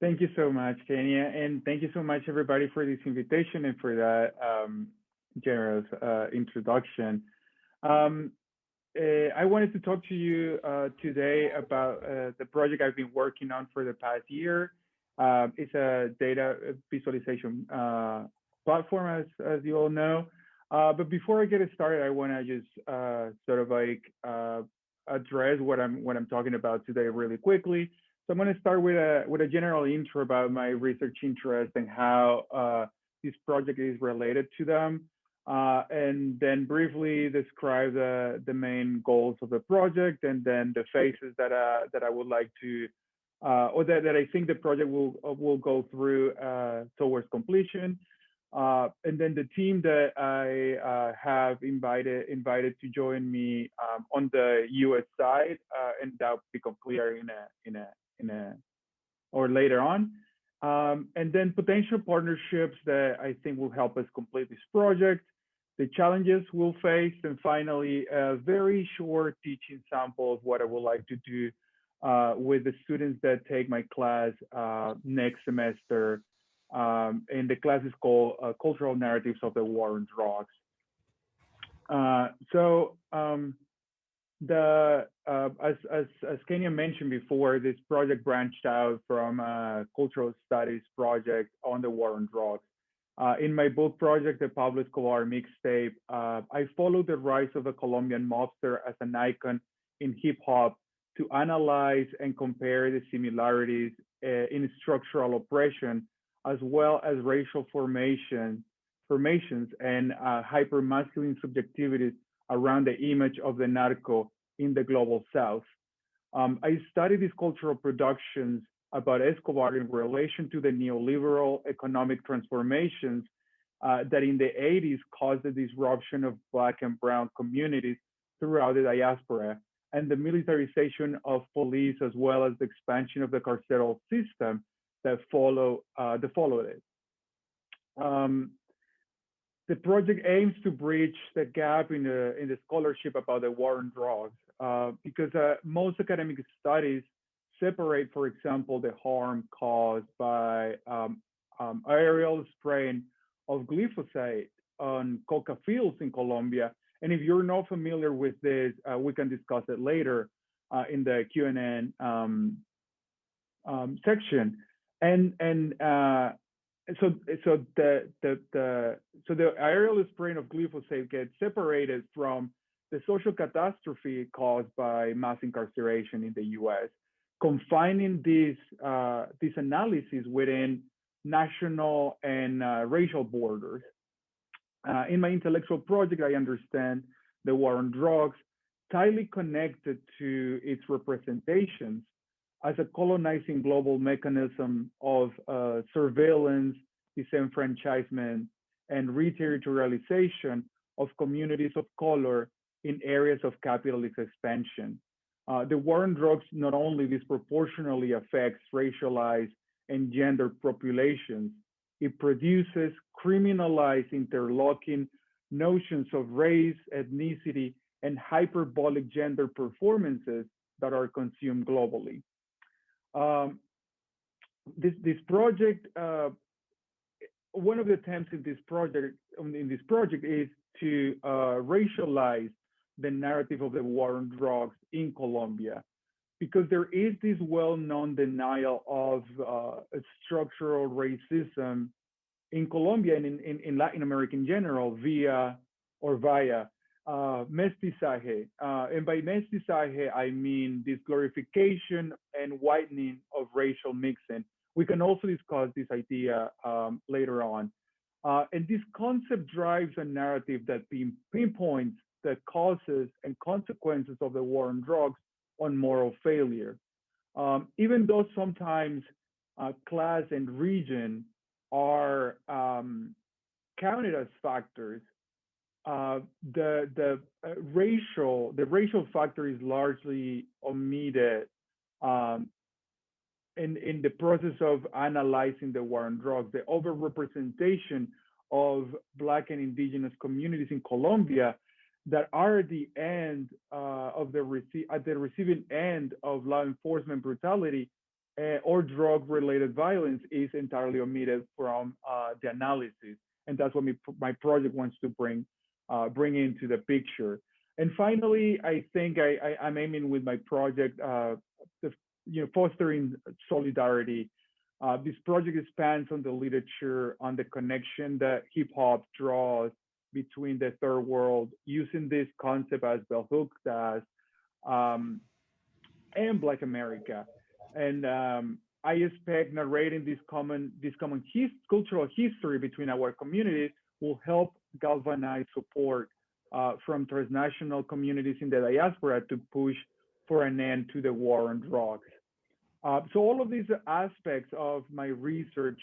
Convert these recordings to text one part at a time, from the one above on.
Thank you so much, Kenya, and thank you so much, everybody, for this invitation and for that generous introduction. Um, I wanted to talk to you today about the project I've been working on for the past year. It's a data visualization platform, as you all know. But before I get it started, I want to just sort of like address what I'm talking about today really quickly. So I'm going to start with a general intro about my research interest and how this project is related to them, and then briefly describe the main goals of the project, and then the phases that I would like to or that I think the project will go through towards completion. And then the team that I have invited to join me on the U.S. side, and that will become clear in a or later on. And then potential partnerships that I think will help us complete this project, the challenges we'll face, and finally, a very short teaching sample of what I would like to do with the students that take my class next semester. And the class is called Cultural Narratives of the War on Drugs. So the as Kenya mentioned before, this project branched out from a cultural studies project on the war on drugs. In my book project, the Pablo Escobar Mixtape, I followed the rise of the Colombian mobster as an icon in hip hop to analyze and compare the similarities in structural oppression as well as racial formations and hypermasculine subjectivities around the image of the narco in the global south. I studied these cultural productions about Escobar in relation to the neoliberal economic transformations that in the 80s caused the disruption of Black and Brown communities throughout the diaspora and the militarization of police, as well as the expansion of the carceral system that followed it. Um, the project aims to bridge the gap in the scholarship about the war on drugs, because most academic studies separate, for example, the harm caused by aerial spraying of glyphosate on coca fields in Colombia. And if you're not familiar with this, we can discuss it later in the Q&A section. And so the aerial spraying of glyphosate gets separated from the social catastrophe caused by mass incarceration in the U.S., confining this analysis within national and racial borders. In my intellectual project, I understand the war on drugs tightly connected to its representations as a colonizing global mechanism of surveillance, disenfranchisement, and reterritorialization of communities of color in areas of capitalist expansion. The war on drugs not only disproportionately affects racialized and gendered populations, it produces criminalized interlocking notions of race, ethnicity, and hyperbolic gender performances that are consumed globally. Um, this project, one of the attempts in this project is to racialize the narrative of the war on drugs in Colombia, because there is this well-known denial of structural racism in Colombia and in Latin America in general via mestizaje. And by mestizaje, I mean this glorification and whitening of racial mixing. We can also discuss this idea later on. And this concept drives a narrative that pinpoints the causes and consequences of the war on drugs on moral failure. Even though sometimes class and region are counted as factors, the racial factor is largely omitted in the process of analyzing the war on drugs. The overrepresentation of Black and Indigenous communities in Colombia that are at the end at the receiving end of law enforcement brutality or drug-related violence is entirely omitted from the analysis, and that's what my project wants to bring into the picture. And finally, I think I'm aiming with my project, fostering solidarity. This project expands on the literature, on the connection that hip hop draws between the third world, using this concept as bell hooked as and Black America. And I expect narrating this common cultural history between our communities will help galvanize support from transnational communities in the diaspora to push for an end to the war on drugs. So all of these aspects of my research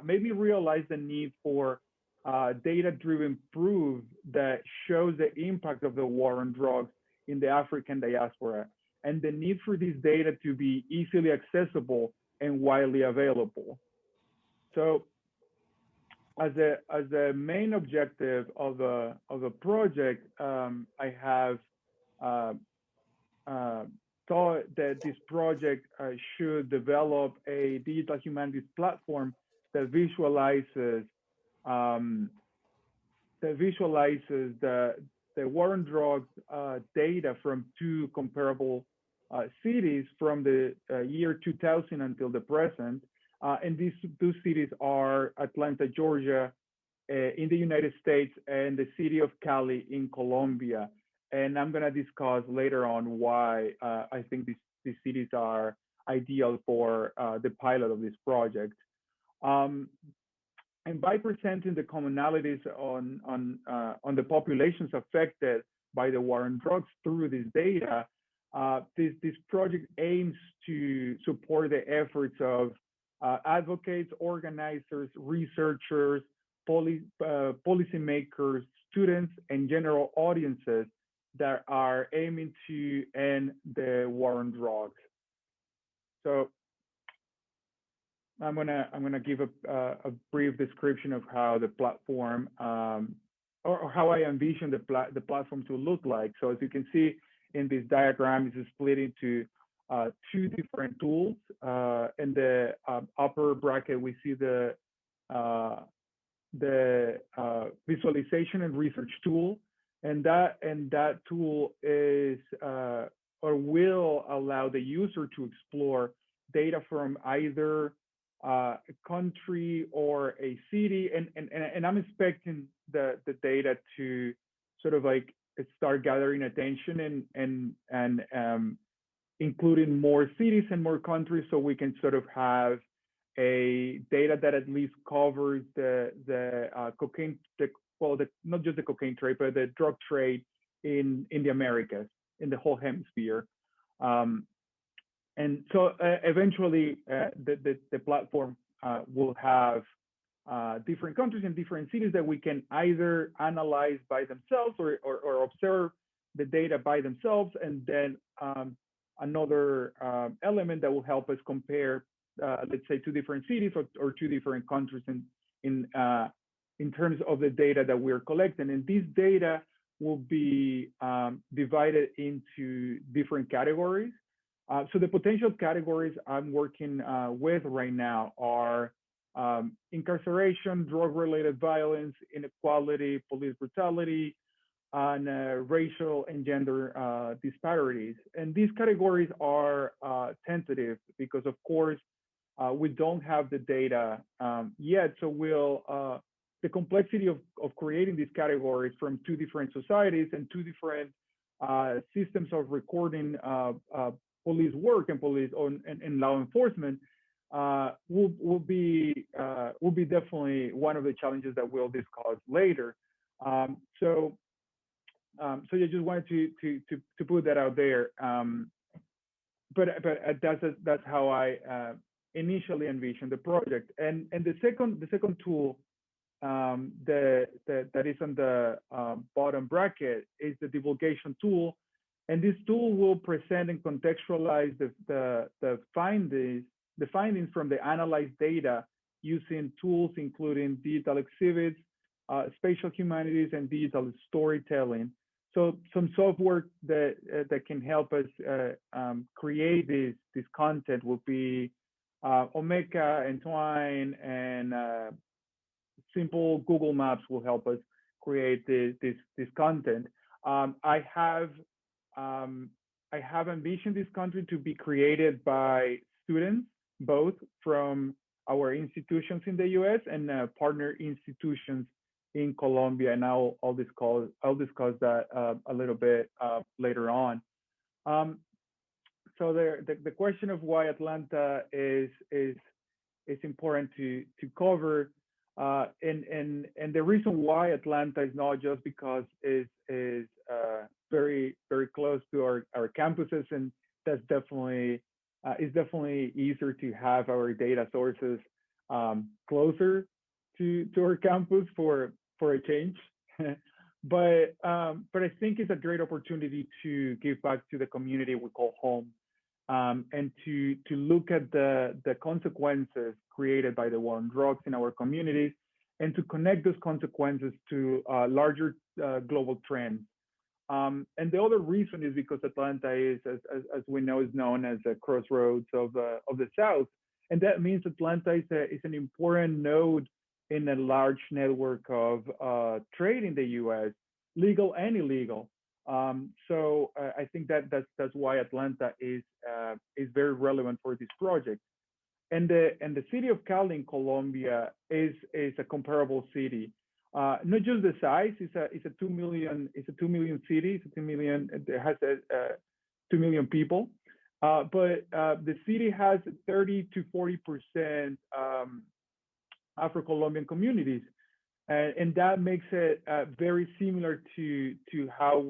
made me realize the need for data-driven proof that shows the impact of the war on drugs in the African diaspora, and the need for this data to be easily accessible and widely available. So as a main objective of the project, I have thought that this project should develop a digital humanities platform that visualizes the war on drugs data from two comparable cities from the year 2000 until the present. And these two cities are Atlanta, Georgia, in the United States, and the city of Cali in Colombia. And I'm going to discuss later on why I think these cities are ideal for the pilot of this project. And by presenting the commonalities on the populations affected by the war on drugs through this data, this project aims to support the efforts of advocates, organizers, researchers, policymakers, students, and general audiences that are aiming to end the war on drugs. So I'm gonna give a brief description of how the platform or how I envision the platform to look like. So as you can see in this diagram, it's split into two different tools. In the upper bracket, we see the visualization and research tool, and that tool is or will allow the user to explore data from either a country or a city, and I'm expecting the data to sort of like start gathering attention and including more cities and more countries, so we can sort of have a data that at least covers the cocaine, not just the cocaine trade, but the drug trade in the Americas, in the whole hemisphere. And so eventually the platform will have different countries and different cities that we can either analyze by themselves or observe the data by themselves. And then another element that will help us compare, let's say, two different cities or two different countries in terms of the data that we're collecting. And this data will be divided into different categories. So the potential categories I'm working with right now are incarceration, drug-related violence, inequality, police brutality, and racial and gender disparities. And these categories are tentative because, of course, we don't have the data yet. So the complexity of creating these categories from two different societies and two different systems of recording police work and and law enforcement will be definitely one of the challenges that we'll discuss later. So I just wanted to put that out there. But that's how I initially envisioned the project. And the second tool that is on the bottom bracket is the divulgation tool. And this tool will present and contextualize the findings from the analyzed data using tools including digital exhibits, spatial humanities, and digital storytelling. So some software that can help us create this content will be Omeka and Twine and simple Google Maps will help us create this content. I have envisioned this content to be created by students, both from our institutions in the U.S. and partner institutions in Colombia, and I'll discuss that a little bit later on. Um, so the question of why Atlanta is important to cover. And the reason why Atlanta is not just because is very close to our campuses, and that's definitely it's definitely easier to have our data sources closer to our campus for a change. But I think it's a great opportunity to give back to the community we call home, and to look at the consequences created by the war on drugs in our communities, and to connect those consequences to larger global trends. And the other reason is because Atlanta is, as we know, is known as a crossroads of the South, and that means Atlanta is an important node in a large network of trade in the U.S., legal and illegal. So I think that's why Atlanta is very relevant for this project. And the city of Cali in Colombia is a comparable city. Not just the size; it's a 2 million city. It's a 2 million. It has 2 million people, but the city has 30 to 40% Afro-Colombian communities, and that makes it very similar to how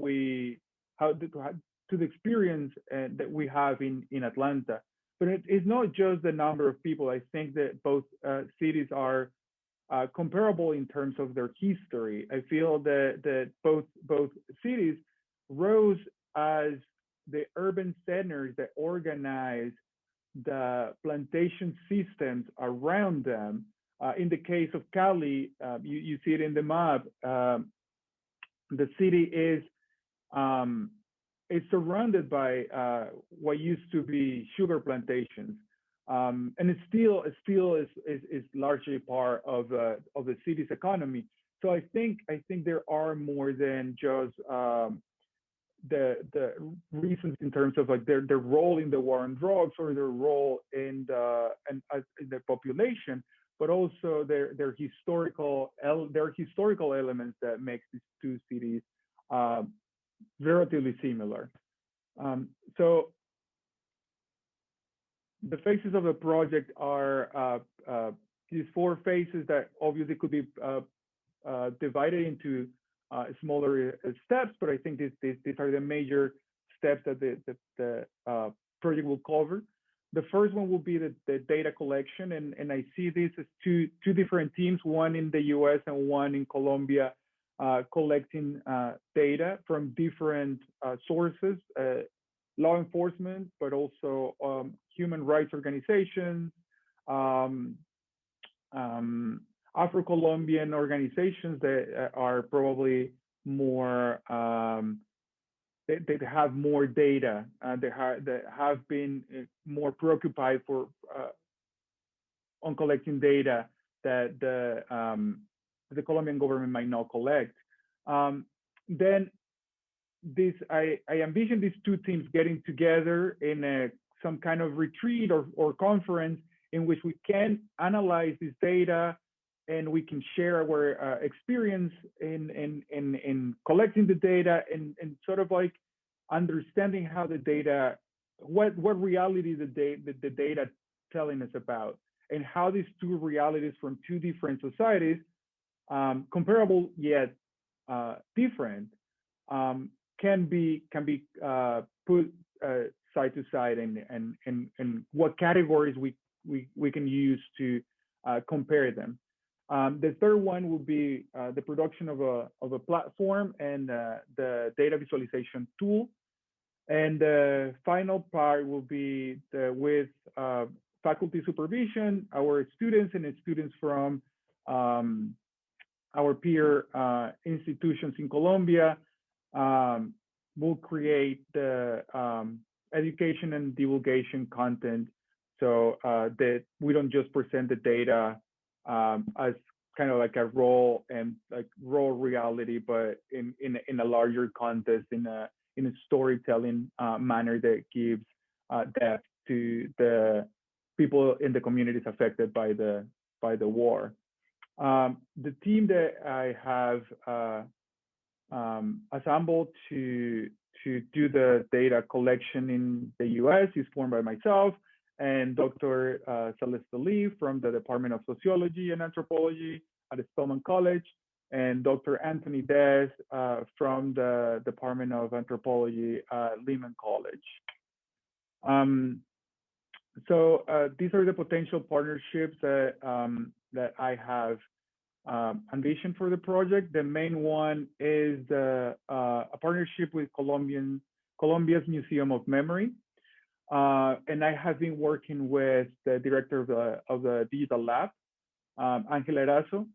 to the experience that we have in Atlanta. But it's not just the number of people. I think that both cities are comparable in terms of their history. I feel that both cities rose as the urban centers that organize the plantation systems around them. In the case of Cali, you see it in the map. The city is surrounded by what used to be sugar plantations, and it still is largely part of the city's economy. So I think there are more than just the reasons in terms of like their role in the war on drugs or their role in the population, but also their historical elements that makes these two cities relatively similar. So the phases of the project are these 4 phases that obviously could be divided into smaller steps, but I think these are the major steps that the project will cover. The first one will be the data collection, and I see this as two different teams, one in the US and one in Colombia, collecting data from different sources, law enforcement, but also human rights organizations, Afro-Colombian organizations that are probably more, they have more data, that have been more preoccupied on collecting data that the Colombian government might not collect. Then I envision these two teams getting together in some kind of retreat or conference in which we can analyze this data and we can share our experience in collecting the data and sort of like understanding how the data, what reality the data telling us about, and how these two realities from two different societies, comparable yet different, can be put side to side, and what categories we can use to compare them. The third one will be the production of a platform and the data visualization tool. And the final part will be with faculty supervision, our students and students from our peer institutions in Colombia will create the education and divulgation content so that we don't just present the data as kind of like a raw reality, but in a larger context, in a storytelling manner that gives depth to the people in the communities affected by the war. The team that I have assembled to do the data collection in the U.S. is formed by myself and Dr. Celeste Lee from the Department of Sociology and Anthropology at Spelman College, and Dr. Anthony Des from the Department of Anthropology at Lehman College. So these are the potential partnerships that I have envisioned for the project. The main one is a partnership with Colombia's Museum of Memory. And I have been working with the director of the Digital Lab, Angel Erazo.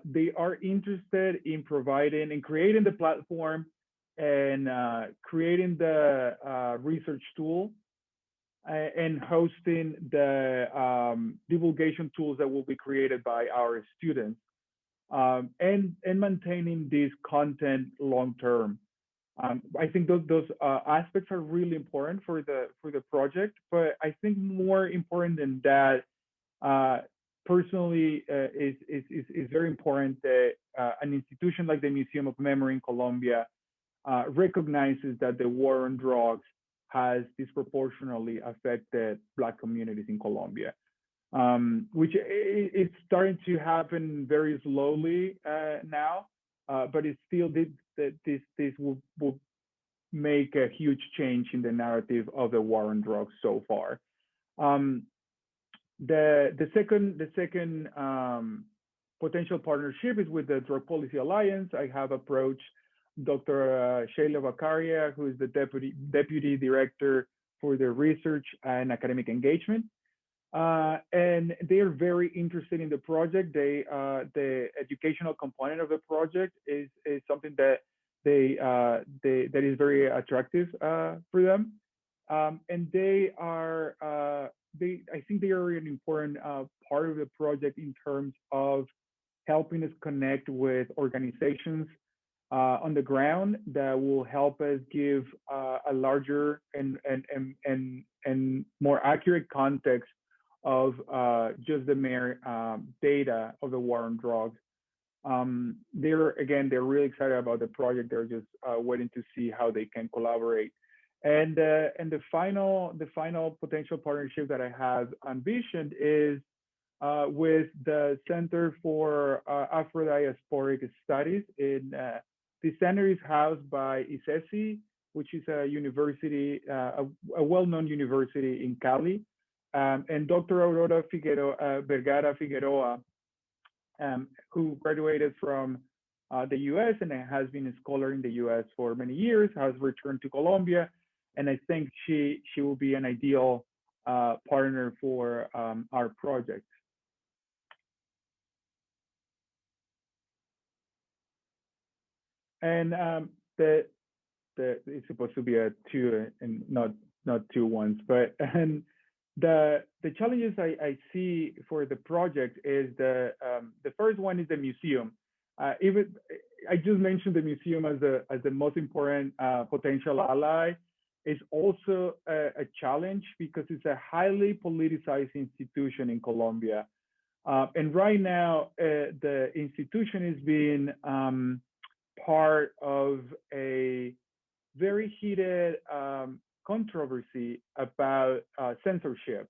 They are interested in providing and creating the platform and creating the research tool and hosting the divulgation tools that will be created by our students, and maintaining this content long term. I think those aspects are really important for the project, but I think more important than that, personally, is very important that an institution like the Museum of Memory in Colombia recognizes that the war on drugs has disproportionately affected Black communities in Colombia, which it's starting to happen very slowly now, but it's still this will make a huge change in the narrative of the war on drugs so far. The second potential partnership is with the Drug Policy Alliance. I have approached Dr. Sheila Bakaria, who is the deputy director for the research and academic engagement. And they are very interested in the project. The educational component of the project is something that that is very attractive for them. And I think they are an important part of the project in terms of helping us connect with organizations on the ground that will help us give a larger and more accurate context of just the mere data of the war on drugs. They're really excited about the project. They're just waiting to see how they can collaborate. And the final potential partnership that I have envisioned is with the Center for Afro-Diasporic Studies. The center is housed by ICESI, which is a university, a well-known university in Cali, and Dr. Aurora Vergara Figueroa, who graduated from the U.S. and has been a scholar in the U.S. for many years, has returned to Colombia, and I think she will be an ideal partner for our project. And it's supposed to be a two and not two ones, but and the challenges I see for the project is the first one is the museum. Even I just mentioned the museum as the most important potential ally. Is also a challenge because it's a highly politicized institution in Colombia, and right now the institution is being part of a very heated controversy about censorship.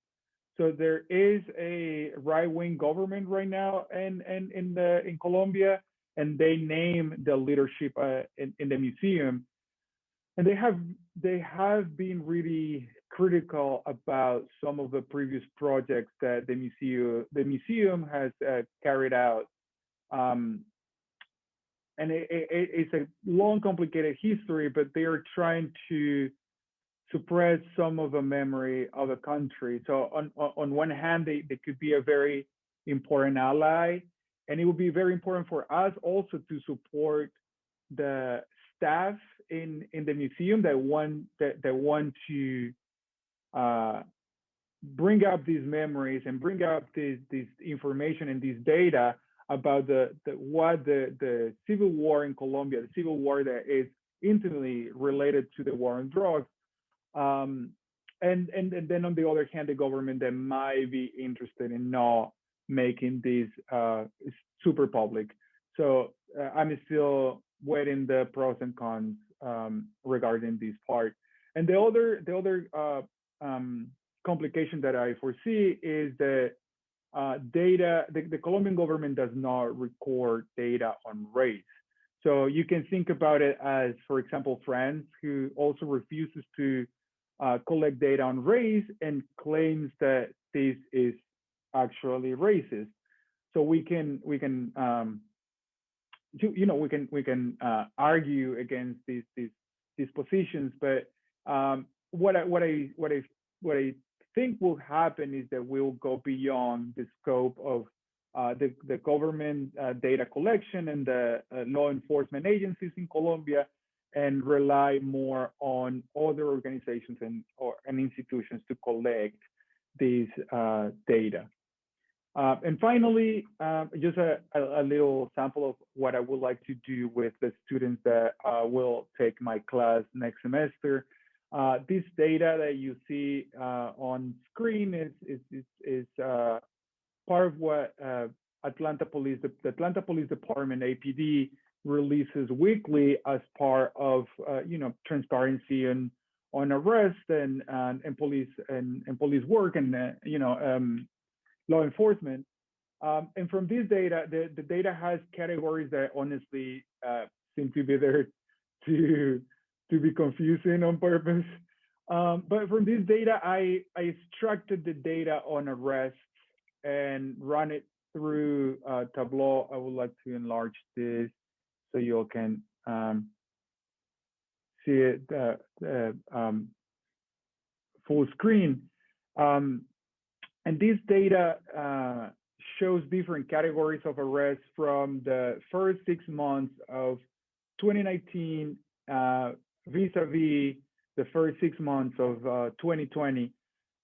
So there is a right-wing government right now in Colombia, and they name the leadership in the museum, and they have been really critical about some of the previous projects that the museum has carried out. And it's a long, complicated history, but they are trying to suppress some of the memory of the country. So on one hand, they could be a very important ally, and it will be very important for us also to support the staff in the museum that want to bring up these memories and bring up this information and this data about what the civil war in Colombia, the civil war that is intimately related to the war on drugs. And then on the other hand, the government that might be interested in not making this super public. So I'm still weighing the pros and cons regarding this part. And the other complication that I foresee is that the Colombian government does not record data on race. So you can think about it as, for example, France, who also refuses to collect data on race and claims that this is actually racist. So we can argue against these positions, but what I think will happen is that we'll go beyond the scope of the government data collection and the law enforcement agencies in Colombia, and rely more on other organizations and institutions to collect these data. And finally, just a little sample of what I would like to do with the students that will take my class next semester. This data that you see on screen is part of what the Atlanta Police Department, APD, releases weekly as part of transparency on arrest and police work and law enforcement. And from this data, the data has categories that honestly seem to be there to be confusing on purpose. But from this data, I extracted the data on arrests and run it through Tableau. I would like to enlarge this so you all can see it full screen. And this data shows different categories of arrests from the first 6 months of 2019 vis-a-vis the first 6 months of 2020.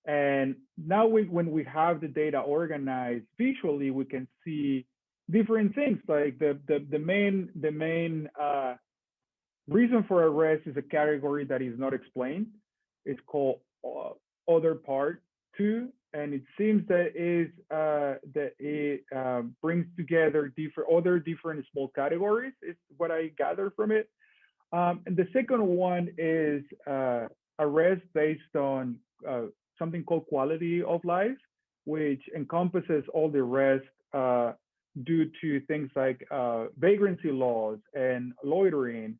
And now when we have the data organized visually, we can see different things. Like the main reason for arrest is a category that is not explained. It's called other part 2, and it seems that it brings together different small categories. Is what I gather from it. And the second one is arrest based on something called quality of life, which encompasses all the rest due to things like vagrancy laws and loitering,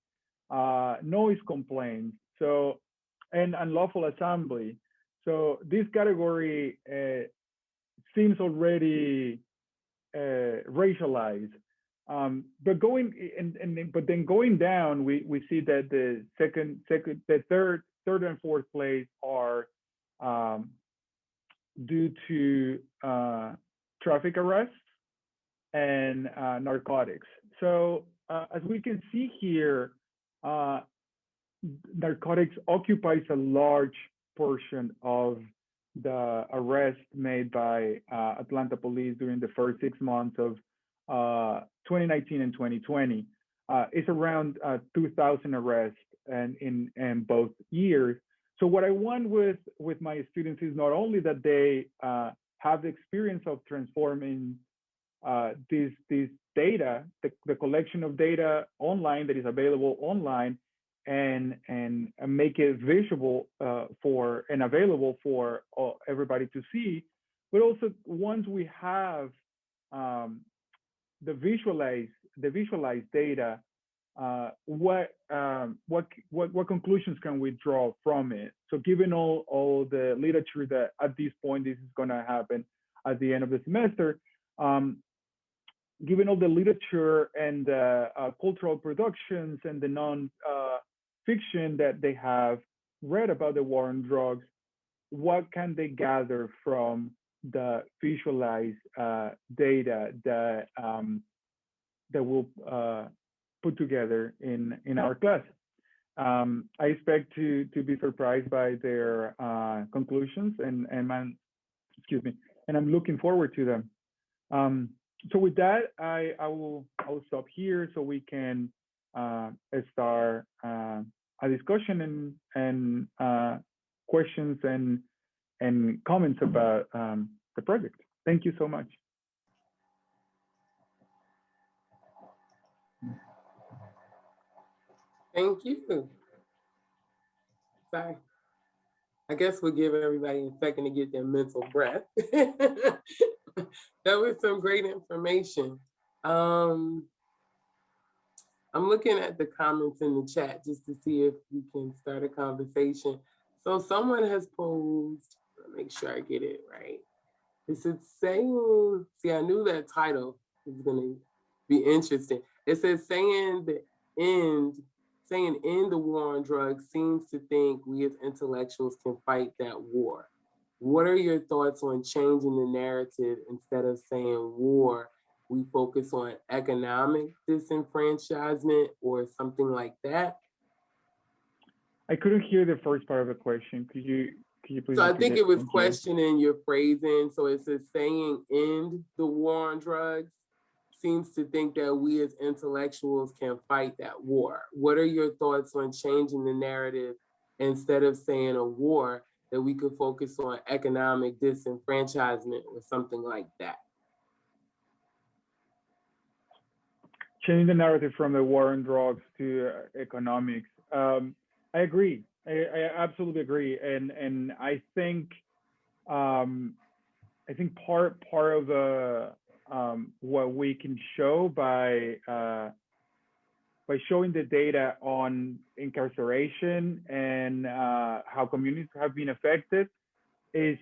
noise complaints, and unlawful assembly. So this category seems already racialized. But then going down, we see that the third and fourth place are due to traffic arrests and narcotics. So as we can see here, narcotics occupies a large portion of the arrests made by Atlanta police during the first 6 months of 2019 and 2020. It's around 2,000 arrests and in both years. So what I want with my students is not only that they have the experience of transforming this data, the collection of data online that is available online, and make it visible for and available for everybody to see, but also once we have the visualized data, what conclusions can we draw from it? So given all the literature that at this point this is going to happen at the end of the semester, given all the literature and cultural productions and the non-fiction that they have read about the war on drugs, what can they gather from the visualized data that we'll put together in our class? I expect to be surprised by their conclusions, and excuse me, and I'm looking forward to them. So with that, I will stop here so we can start a discussion and questions and comments about the project. Thank you so much. Thank you. Sorry. I guess we'll give everybody a second to get their mental breath. That was some great information. I'm looking at the comments in the chat just to see if we can start a conversation. So someone has posed, let me make sure I get it right. It says saying, see, I knew that title was gonna be interesting. It says saying end the war on drugs seems to think we as intellectuals can fight that war. What are your thoughts on changing the narrative? Instead of saying war, we focus on economic disenfranchisement or something like that? I couldn't hear the first part of the question. Could you please? So I think it was questioning your phrasing. So it says saying end the war on drugs seems to think that we as intellectuals can fight that war. What are your thoughts on changing the narrative instead of saying a war, that we could focus on economic disenfranchisement or something like that? Changing the narrative from the war on drugs to economics. I agree. I absolutely agree, and I think part of the what we can show by showing the data on incarceration and how communities have been affected is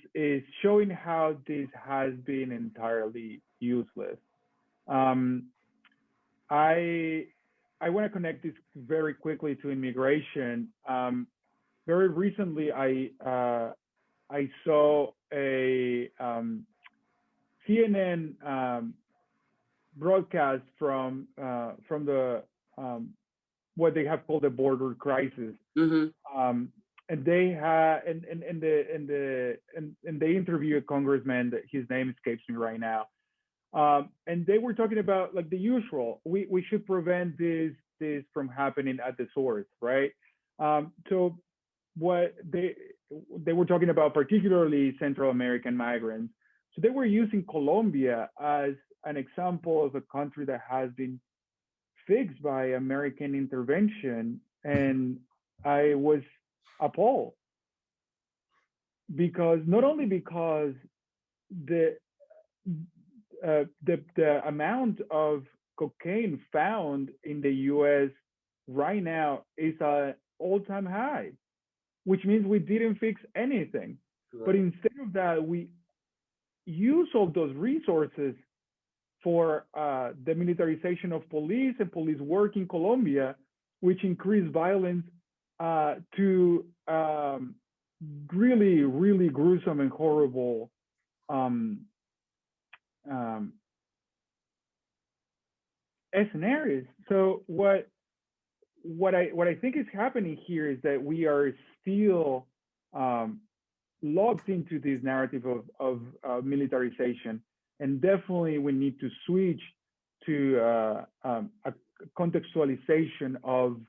showing how this has been entirely useless. I want to connect this very quickly to immigration. Very recently, I saw a CNN broadcast from the what they have called the border crisis, and they had and they interviewed a congressman that his name escapes me right now, and they were talking about like the usual. We should prevent this from happening at the source, right? So what they were talking about, particularly Central American migrants. So they were using Colombia as an example of a country that has been fixed by American intervention, and I was appalled because not only because the amount of cocaine found in the U.S. right now is an all-time high, which means we didn't fix anything. Right. But instead of that, we use all those resources for the militarization of police and police work in Colombia, which increased violence to really, really gruesome and horrible scenarios. So what I think is happening here is that we are still locked into this narrative of militarization, and definitely we need to switch to a contextualization of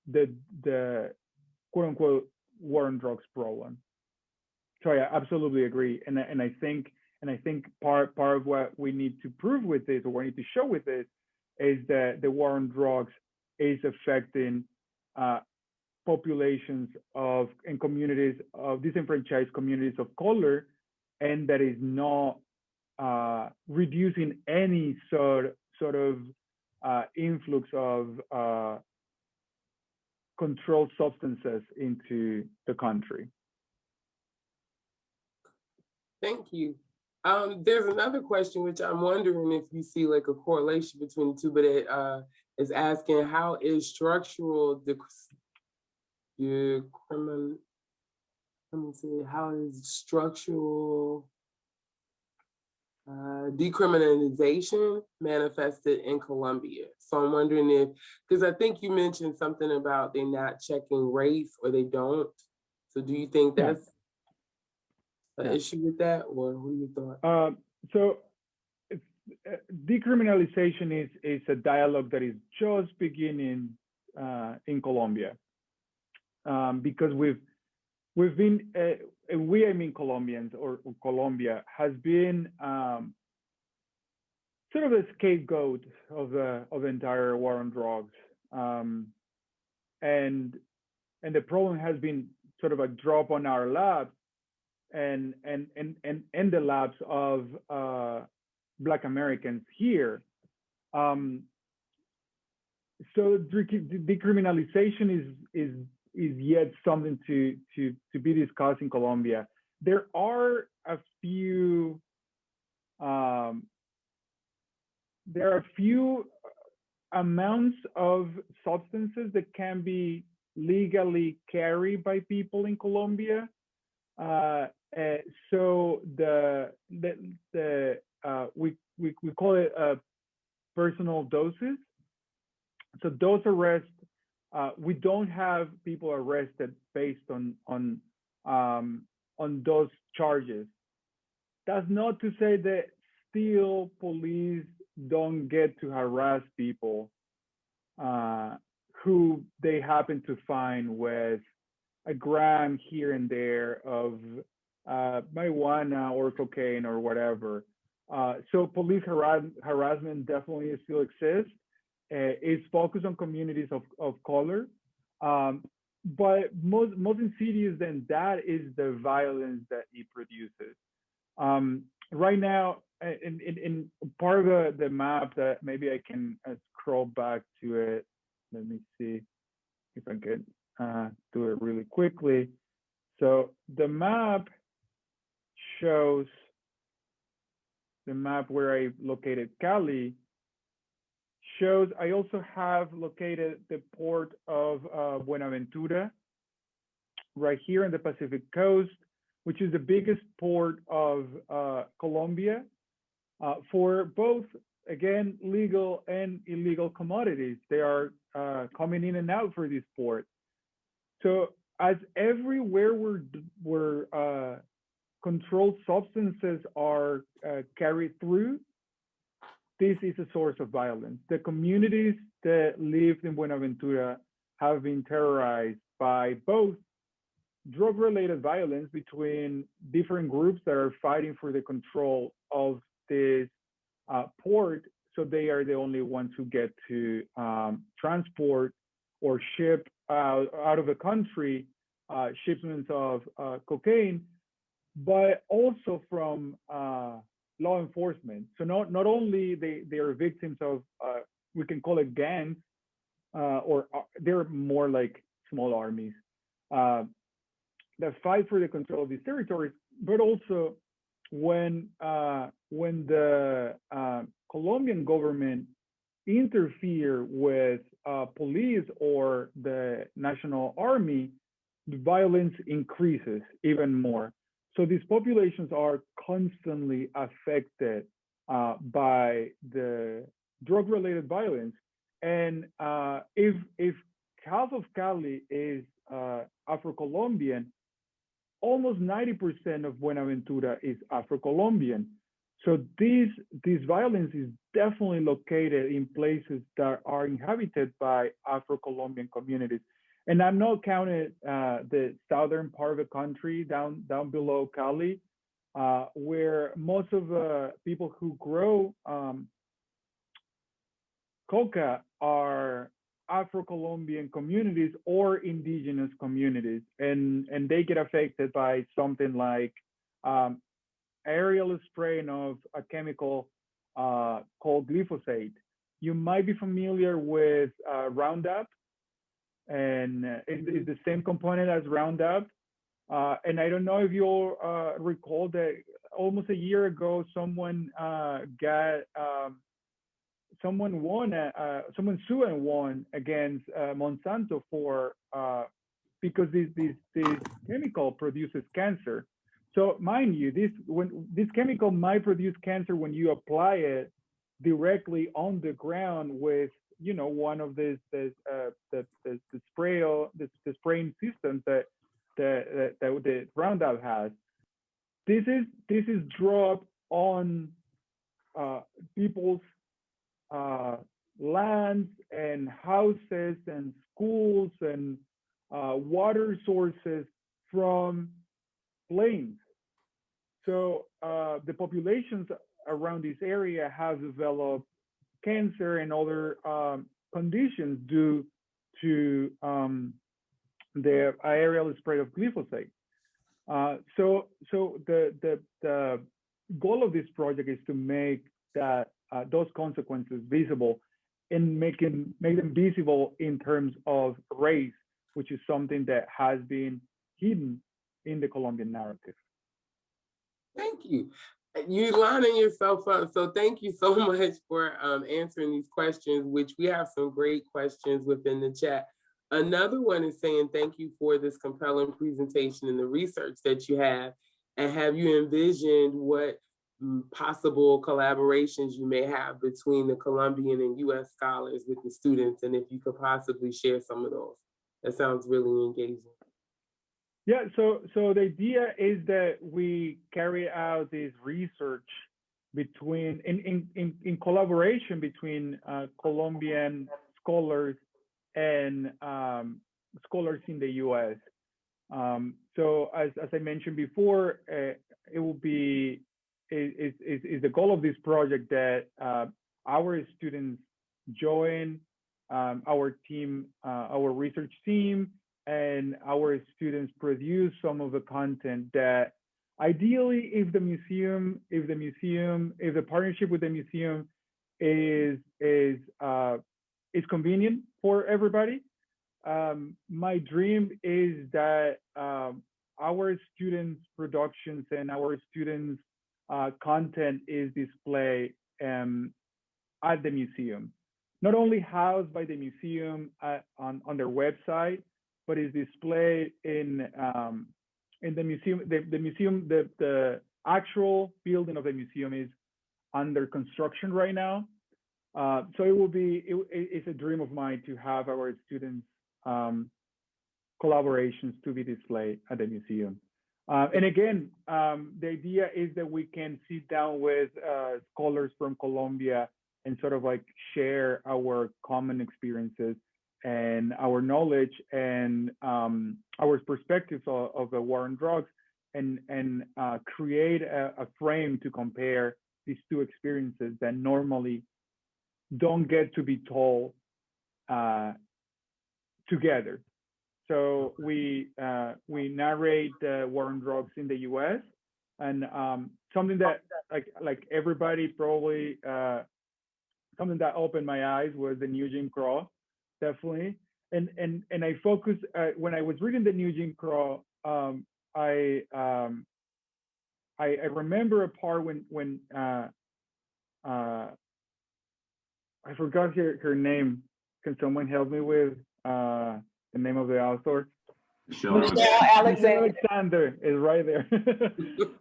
the quote unquote war on drugs problem. So I absolutely agree, and I think part of what we need to prove with this, or what we need to show with this, is that the war on drugs is affecting populations and communities of disenfranchised communities of color, and that is not reducing any sort of influx of controlled substances into the country. Thank you. There's another question which I'm wondering if you see like a correlation between the two, but it is asking, how is structural decriminalization manifested in Colombia? So I'm wondering if, because I think you mentioned something about they not checking race, or they don't. So do you think that's an issue with that, or what are your thoughts? So decriminalization is a dialogue that is just beginning in Colombia, because we've been we, I mean Colombians, or Colombia has been sort of a scapegoat of the entire war on drugs, and the problem has been sort of a drop on our laps and the laps of Black Americans here. So decriminalization is yet something to be discussed in Colombia. There are a few amounts of substances that can be legally carried by people in Colombia. So we call it personal doses. So those arrests, we don't have people arrested based on those charges. That's not to say that still police don't get to harass people who they happen to find with a gram here and there of marijuana or cocaine or whatever. So police harassment definitely still exists. It's focused on communities of color. But most insidious than that is the violence that it produces. Right now, in part of the map that maybe I can scroll back to it. Let me see if I can do it really quickly. So the map shows the map where I located Cali. Shows I also have located the port of Buenaventura right here on the Pacific coast, which is the biggest port of Colombia for both, again, legal and illegal commodities. They are coming in and out for this port. So as everywhere where controlled substances are carried through, this is a source of violence. The communities that live in Buenaventura have been terrorized by both drug-related violence between different groups that are fighting for the control of this port, so they are the only ones who get to transport or ship out of the country shipments of cocaine, but also from law enforcement. So not only they are victims of we can call it gangs, or they're more like small armies that fight for the control of these territories, but also when the Colombian government interfere with police or the national army, the violence increases even more. So these populations are constantly affected by the drug-related violence. And if half of Cali is Afro-Colombian, almost 90% of Buenaventura is Afro-Colombian. So this violence is definitely located in places that are inhabited by Afro-Colombian communities. And I'm not counting the southern part of the country down below Cali, where most of the people who grow coca are Afro-Colombian communities or indigenous communities, and they get affected by something like aerial spraying of a chemical called glyphosate. You might be familiar with Roundup, and it's the same component as Roundup. And I don't know if you'll recall that almost a year ago, someone sued and won against Monsanto for because this chemical produces cancer. So mind you, this chemical might produce cancer when you apply it directly on the ground with one of the spraying systems that the Roundup has. this is dropped on people's lands and houses and schools and water sources from planes. So the populations around this area have developed cancer and other conditions due to the aerial spread of glyphosate. So the goal of this project is to make that those consequences visible and make them visible in terms of race, which is something that has been hidden in the Colombian narrative. Thank you. You lining yourself up. So thank you so much for answering these questions, which we have some great questions within the chat. Another one is saying, thank you for this compelling presentation and the research that you have. And have you envisioned what possible collaborations you may have between the Colombian and US scholars with the students? And if you could possibly share some of those. That sounds really engaging. Yeah, so the idea is that we carry out this research between, in collaboration between Colombian scholars and scholars in the US. So as I mentioned before, it will be, is the goal of this project that our students join our team, our research team, and our students produce some of the content that ideally, if the partnership with the museum is convenient for everybody. My dream is that our students' productions and our students' content is displayed at the museum, not only housed by the museum on their website, but is displayed in the museum. The actual building of the museum is under construction right now. So it's a dream of mine to have our students' collaborations to be displayed at the museum. And again, the idea is that we can sit down with scholars from Colombia and sort of like share our common experiences and our knowledge and our perspectives of the war on drugs, and create a frame to compare these two experiences that normally don't get to be told together. So we narrate the war on drugs in the U.S. and something that like everybody probably something that opened my eyes was the New Jim Crow, definitely. And I focused when I was reading the New Jim Crow. I remember a part when I forgot her name. Can someone help me with the name of the author? Michelle Alexander is right there.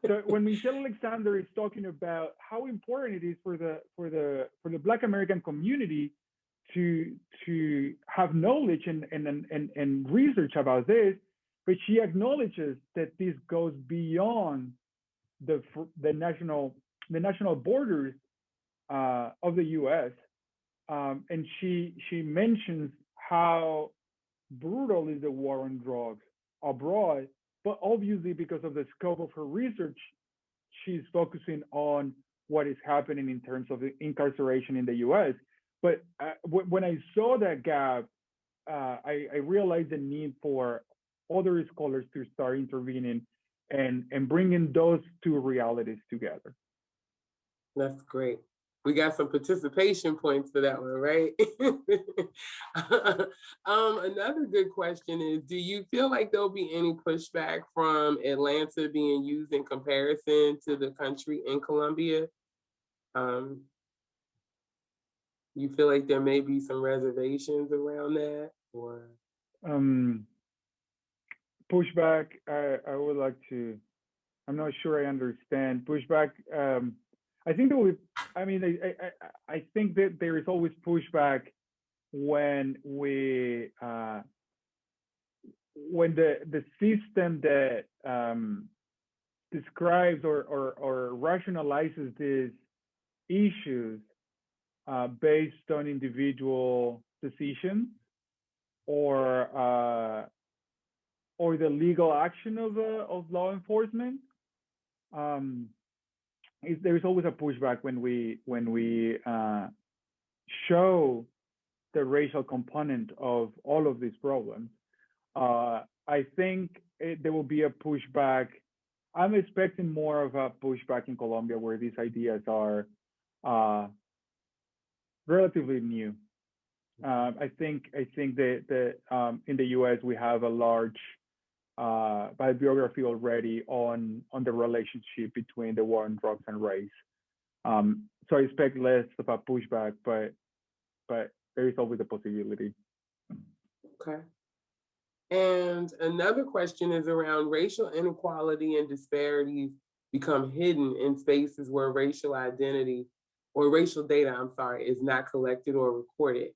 So when Michelle Alexander is talking about how important it is for the Black American community to have knowledge and research about this, but she acknowledges that this goes beyond the national borders of the U.S. And she mentions how brutal is the war on drugs abroad, but obviously because of the scope of her research, she's focusing on what is happening in terms of the incarceration in the U.S. But when I saw that gap, I realized the need for other scholars to start intervening and bringing those two realities together. That's great. We got some participation points for that one, right? Another good question is, do you feel like there'll be any pushback from Atlanta being used in comparison to the country in Colombia? You feel like there may be some reservations around that, or? Pushback, I would like to, I'm not sure I understand. Pushback, I think that I think that there is always pushback when the system that describes or rationalizes these issues based on individual decisions or the legal action of law enforcement. Um, there's always a pushback when we show the racial component of all of these problems. I think there will be a pushback. I'm expecting more of a pushback in Colombia, where these ideas are uh, relatively new. I think that in the U.S. we have a large bibliography already on the relationship between the war on drugs and race. So I expect less of a pushback, but there is always a possibility. Okay. And another question is around racial inequality and disparities become hidden in spaces where racial identity or racial data, I'm sorry, is not collected or recorded.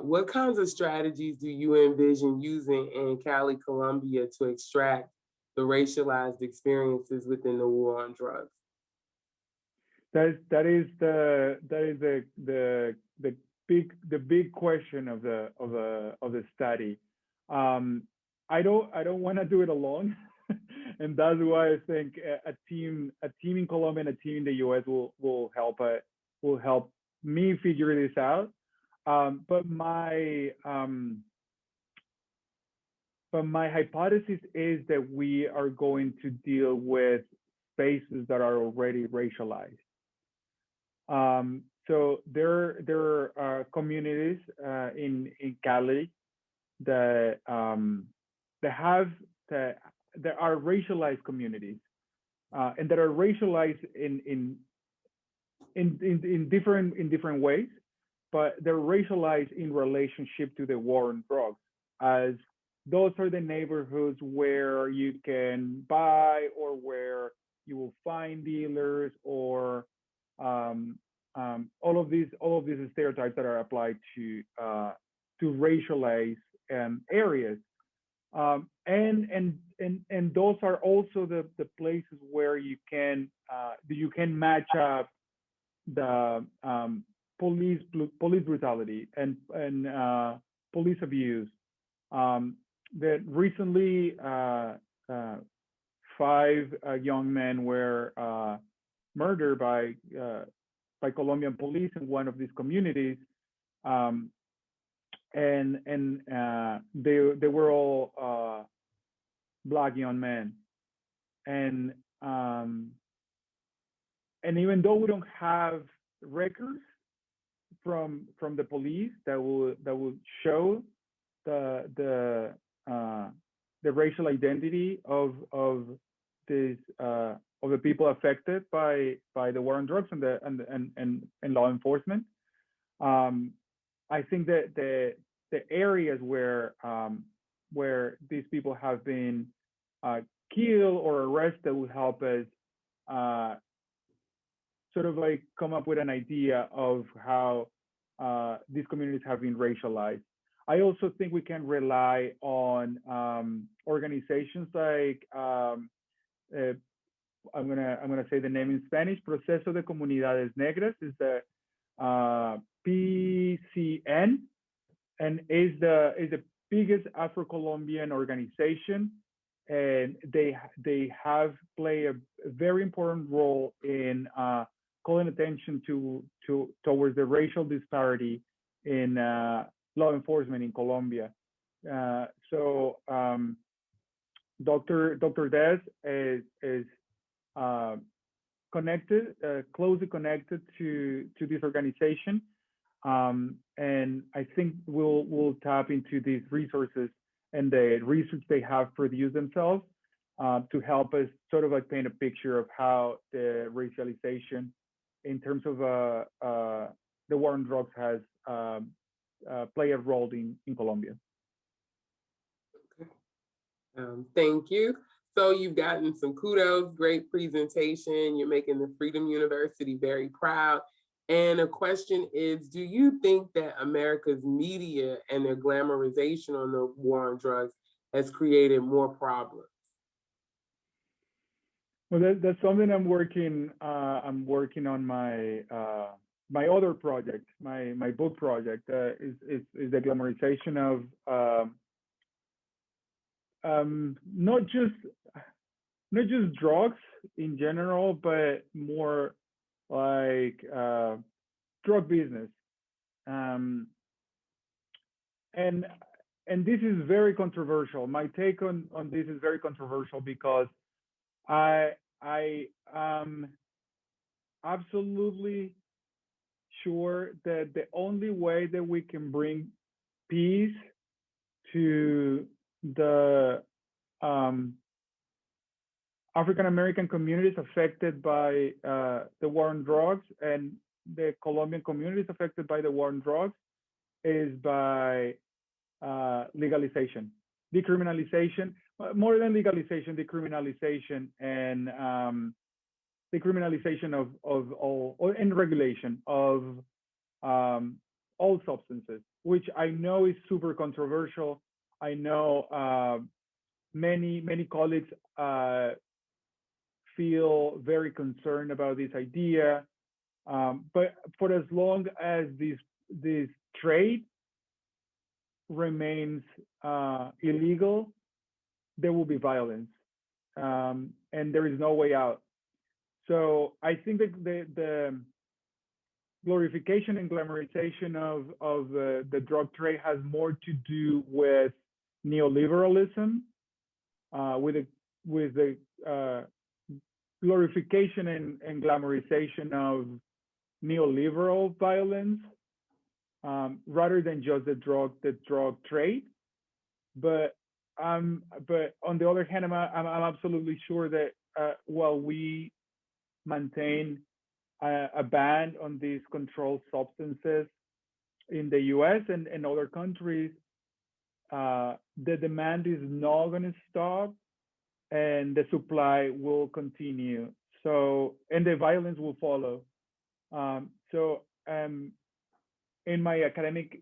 What kinds of strategies do you envision using in Cali, Colombia to extract the racialized experiences within the war on drugs? That is the big question of the study. I don't want to do it alone, and that's why I think a team in Colombia and a team in the U.S. will help me figure this out. But my hypothesis is that we are going to deal with spaces that are already racialized. So there are communities in Cali that that are racialized communities, and that are racialized in different ways, but they're racialized in relationship to the war on drugs, as those are the neighborhoods where you can buy or where you will find dealers, or all of these stereotypes that are applied to racialized areas, and those are also the places where you can match up the police brutality and police abuse. That recently 5 young men were murdered by Colombian police in one of these communities, and they were all Black young men, and even though we don't have records from the police that will show the racial identity of this of the people affected by the war on drugs and law enforcement. I think that the areas where these people have been killed or arrested will help us sort of like come up with an idea of how these communities have been racialized. I also think we can rely on organizations like I'm gonna say the name in Spanish. Proceso de Comunidades Negras is the PCN, and is the biggest Afro-Colombian organization, and they have played a very important role in calling attention towards the racial disparity in law enforcement in Colombia. So Dr. Des is closely connected to this organization, and I think we'll tap into these resources and the research they have produced themselves to help us sort of like paint a picture of how the racialization in terms of the war on drugs has played a role in Colombia. Okay. Thank you. So you've gotten some kudos, great presentation. You're making the Freedom University very proud. And a question is, do you think that America's media and their glamorization on the war on drugs has created more problems? Well, that's something I'm working on my my other project, my book project is the glamorization of not just drugs in general, but more like drug business. Um, and this is very controversial. My take on this is very controversial because I I am absolutely sure that the only way that we can bring peace to the um, African American communities affected by the war on drugs and the Colombian communities affected by the war on drugs is by legalization, decriminalization, more than legalization, decriminalization, and decriminalization of all, and regulation of all substances, which I know is super controversial. I know many colleagues feel very concerned about this idea. But for as long as this trade remains illegal, there will be violence, and there is no way out. So I think that the glorification and glamorization of the drug trade has more to do with neoliberalism, with the glorification and glamorization of neoliberal violence, rather than just the drug trade. But on the other hand, I'm absolutely sure that while we maintain a ban on these controlled substances in the U.S. and other countries, the demand is not going to stop, and the supply will continue. So, and the violence will follow. So, in my academic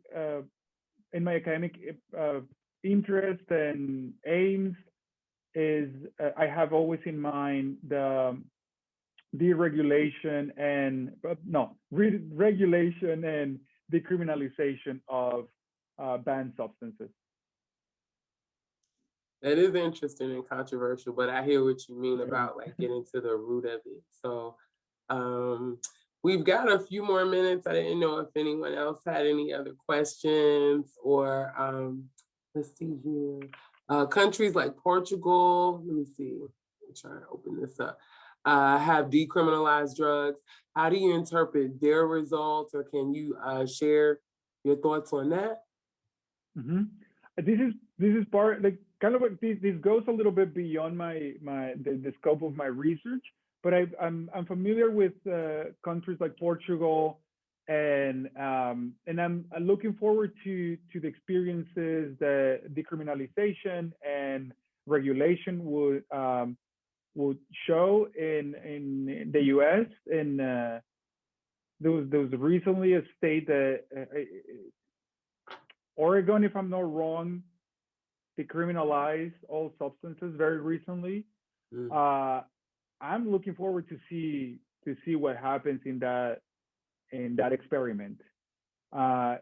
interest and aims is I have always in mind the deregulation and regulation and decriminalization of banned substances. That is interesting and controversial, but I hear what you mean about like getting to the root of it. So we've got a few more minutes. I didn't know if anyone else had any other questions or let's see here. Countries like Portugal, let me see, I'm trying to open this up, have decriminalized drugs. How do you interpret their results, or can you share your thoughts on that? Mm-hmm. This is part, like, kind of like this goes a little bit beyond the scope of my research, but I'm familiar with countries like Portugal, and I'm looking forward to the experiences that decriminalization and regulation would show in the U.S. And there was recently a state that Oregon, if I'm not wrong, decriminalized all substances very recently. I'm looking forward to see what happens in that experiment. And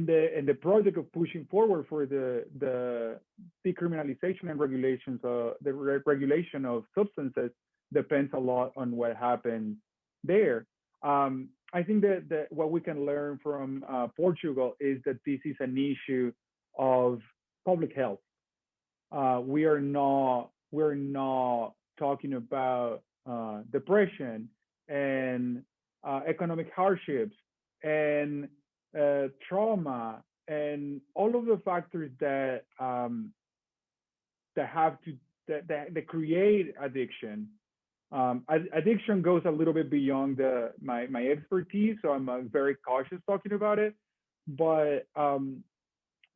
the project of pushing forward for the decriminalization and regulations, the regulation of substances depends a lot on what happens there. I think that what we can learn from Portugal is that this is an issue of public health. We're not talking about depression and economic hardships and trauma and all of the factors that that create addiction. Addiction goes a little bit beyond my expertise, so I'm very cautious talking about it. But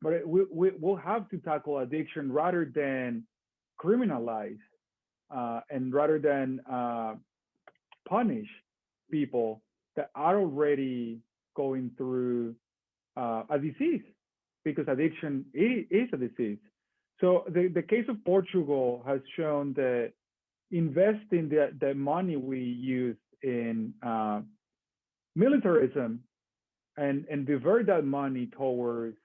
we'll have to tackle addiction rather than criminalize and rather than punish people that are already going through a disease, because addiction is a disease. So the case of Portugal has shown that investing the money we use in militarism and divert that money towards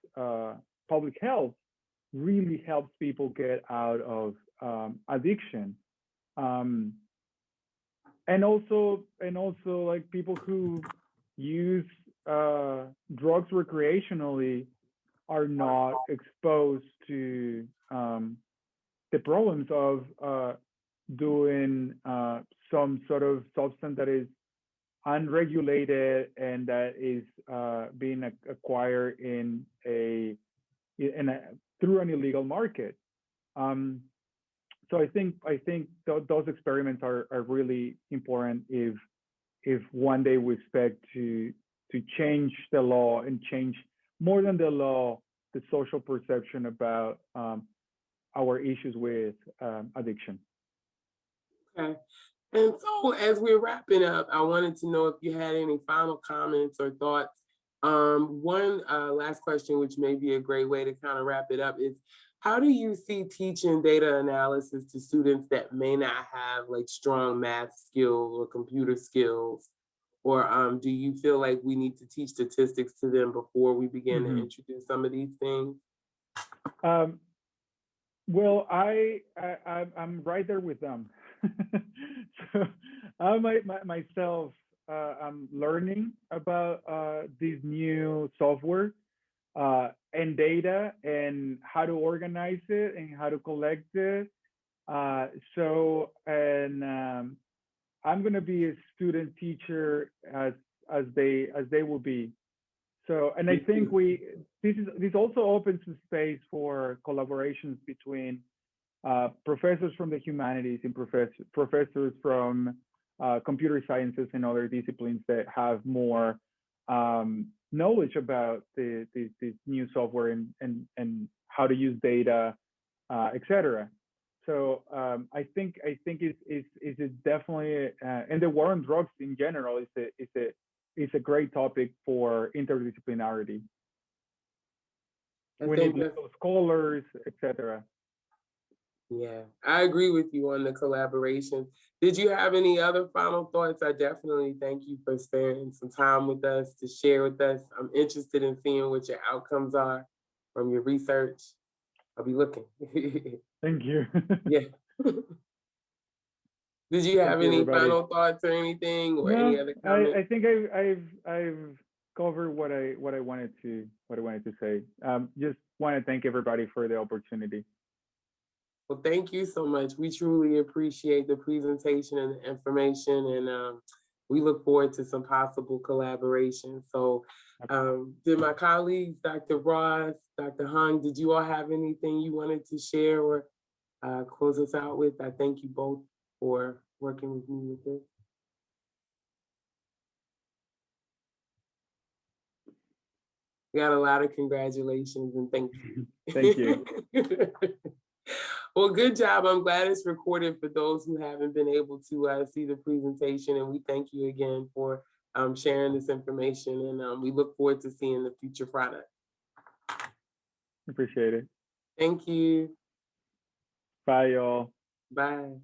public health really helps people get out of addiction. And also like people who use drugs recreationally are not exposed to the problems of doing some sort of substance that is unregulated and that is being acquired through an illegal market. So I think those experiments are really important if one day we expect to change the law and change more than the law, the social perception about our issues with addiction. Okay. And so as we're wrapping up, I wanted to know if you had any final comments or thoughts. One last question, which may be a great way to kind of wrap it up, is how do you see teaching data analysis to students that may not have like strong math skills or computer skills? Or do you feel like we need to teach statistics to them before we begin to introduce some of these things? Well, I'm right there with them. So myself, I'm learning about this new software and data and how to organize it and how to collect it. I'm going to be a student teacher as they will be. So, and I think this also opens the space for collaborations between professors from the humanities and professors from computer sciences and other disciplines that have more knowledge about this new software and how to use data, etc. So I think it's definitely and the war on drugs in general is a great topic for interdisciplinarity. We need local scholars, etc. Yeah, I agree with you on the collaboration. Did you have any other final thoughts? I definitely thank you for sparing some time with us to share with us. I'm interested in seeing what your outcomes are from your research. I'll be looking. Thank you. Yeah. Did you have any final thoughts or anything, or any other comments? I think I've covered what I wanted to say. Just want to thank everybody for the opportunity. Well, thank you so much. We truly appreciate the presentation and the information, and we look forward to some possible collaboration. So did my colleagues, Dr. Ross, Dr. Hung, did you all have anything you wanted to share or close us out with? I thank you both for working with me with this. We got a lot of congratulations and thank you. Thank you. Well, good job. I'm glad it's recorded for those who haven't been able to see the presentation. And we thank you again for sharing this information. And we look forward to seeing the future product. Appreciate it. Thank you. Bye, y'all. Bye.